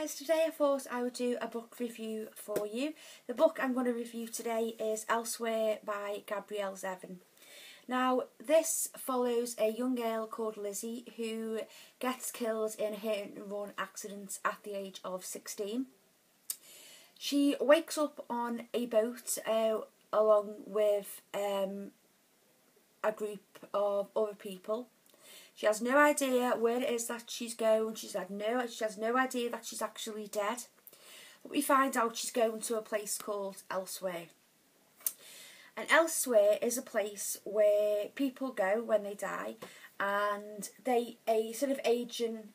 guys, today I thought I would do a book review for you. The book I'm going to review today is Elsewhere by Gabrielle Zevin. Now, this follows a young girl called Lizzie who gets killed in a hit-and-run accident at the age of 16. She wakes up on a boat along with a group of other people. She has no idea where it is that she's going. She has no idea that she's actually dead. But we find out she's going to a place called Elsewhere. And Elsewhere is a place where people go when they die, and they sort of aging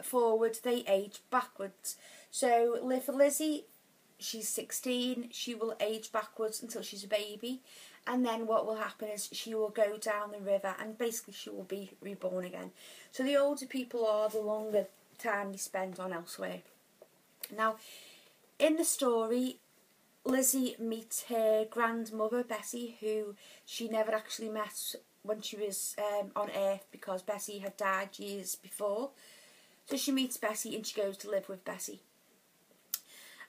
forward, they age backwards. So for Lizzie, she's 16, she will age backwards until she's a baby, and then what will happen is she will go down the river and basically she will be reborn again. So the older people are, the longer time they spend on Elsewhere. Now, in the story, Lizzie meets her grandmother Bessie, who she never actually met when she was on Earth because Bessie had died years before. So she meets Bessie and she goes to live with Bessie.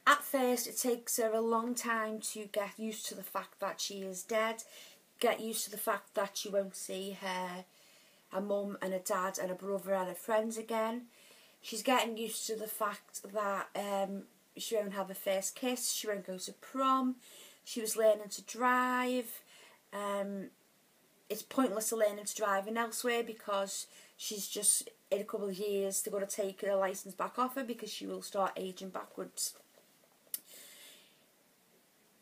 At first, it takes her a long time to get used to the fact that she is dead, get used to the fact that she won't see her mum and her dad and her brother and her friends again. She's getting used to the fact that she won't have a first kiss, she won't go to prom, she was learning to drive. It's pointless to learning to drive in Elsewhere because she's just, in a couple of years, they're going to take her licence back off her because she will start aging backwards.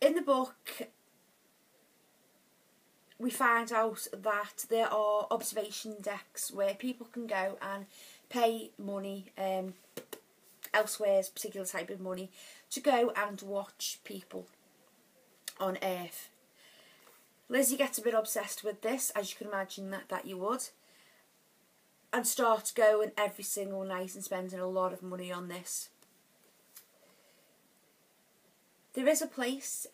In the book, we find out that there are observation decks where people can go and pay money, Elsewhere's particular type of money, to go and watch people on Earth. Lizzie gets a bit obsessed with this, as you can imagine that you would, and starts going every single night and spending a lot of money on this. There is a place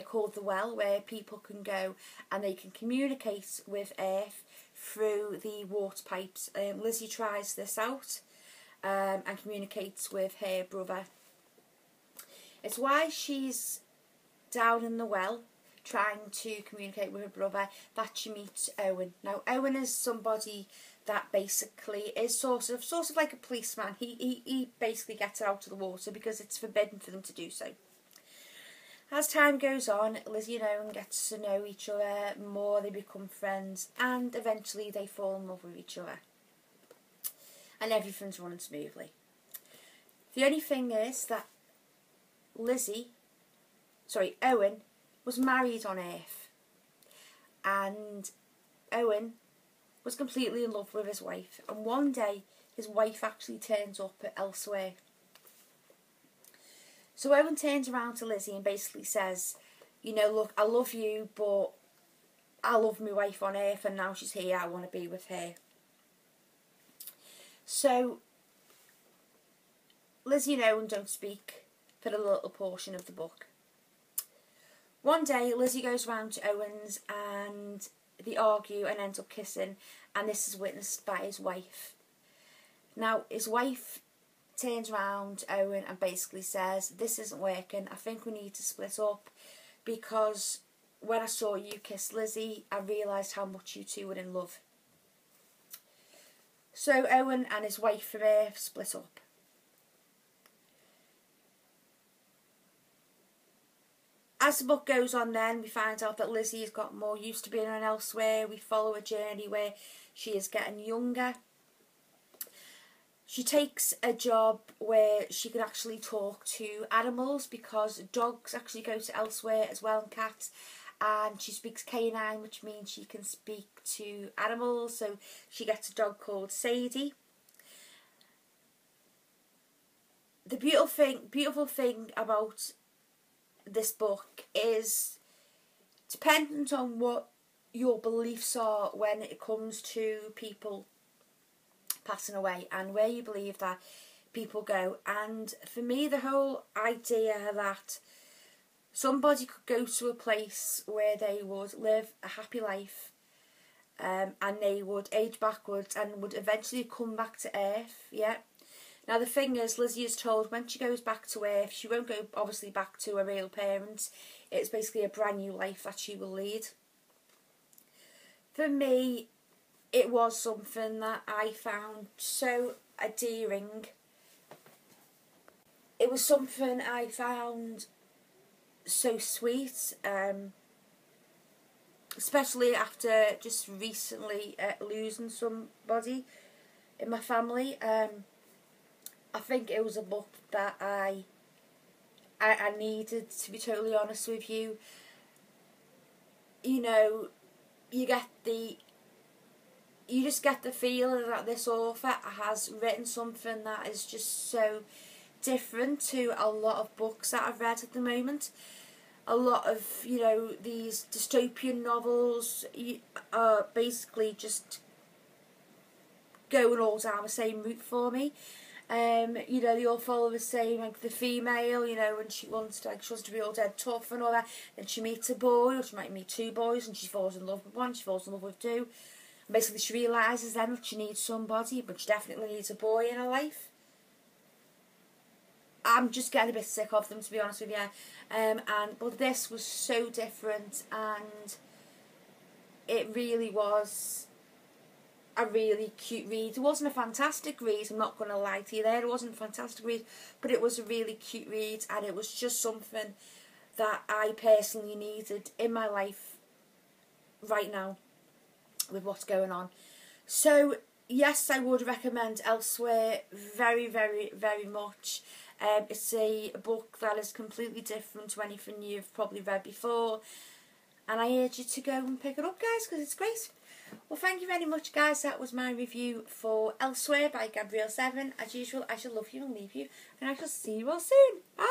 called The Well where people can go and they can communicate with Earth through the water pipes. Lizzie tries this out and communicates with her brother. It's why she's down in the well trying to communicate with her brother that she meets Owen. Now, Owen is somebody that basically is sort of like a policeman. He basically gets her out of the water because it's forbidden for them to do so. As time goes on, Lizzie and Owen get to know each other more, they become friends, and eventually they fall in love with each other. And everything's running smoothly. The only thing is that Owen was married on Earth, and Owen was completely in love with his wife, and one day his wife actually turns up at Elsewhere. So Owen turns around to Lizzie and basically says, you know, look, I love you, but I love my wife on Earth and now she's here, I want to be with her. So Lizzie and Owen don't speak for a little portion of the book. One day Lizzie goes round to Owen's and they argue and end up kissing, and this is witnessed by his wife. Now, his wife turns around Owen and basically says, this isn't working, I think we need to split up, because when I saw you kiss Lizzie, I realised how much you two were in love. So Owen and his wife from Earth split up. As the book goes on then, we find out that Lizzie has got more used to being on Elsewhere. We follow a journey where she is getting younger. She takes a job where she can actually talk to animals because dogs actually go to Elsewhere as well, and cats. And she speaks canine, which means she can speak to animals. So she gets a dog called Sadie. The beautiful thing about this book is dependent on what your beliefs are when it comes to people passing away and where you believe that people go. And for me, the whole idea that somebody could go to a place where they would live a happy life and they would age backwards and would eventually come back to Earth, yeah, Now the thing is, Lizzie is told when she goes back to Earth, she won't go obviously back to her real parents. It's basically a brand new life that she will lead. For me, it was something that I found so endearing. It was something I found so sweet, especially after just recently losing somebody in my family. I think it was a book that I needed, to be totally honest with you. You know, you just get the feeling that this author has written something that is just so different to a lot of books that I've read at the moment. A lot of, you know, these dystopian novels are basically just going all down the same route for me. You know, they all follow the same, like the female, you know, when she wants to be all dead tough and all that, then she meets a boy, or she might meet two boys, and she falls in love with one, she falls in love with two. And basically she realises then that she needs somebody, but she definitely needs a boy in her life. I'm just getting a bit sick of them, to be honest with you. But this was so different, and it really was a really cute read. It wasn't a fantastic read, I'm not going to lie to you there. It wasn't a fantastic read, but it was a really cute read, and it was just something that I personally needed in my life right now with what's going on. So, yes, I would recommend Elsewhere very, very, very much. It's a book that is completely different to anything you've probably read before, and I urge you to go and pick it up, guys, because it's great. Well, thank you very much, guys. That was my review for Elsewhere by Gabrielle Zevin. As usual, I shall love you and leave you, and I shall see you all soon. Bye!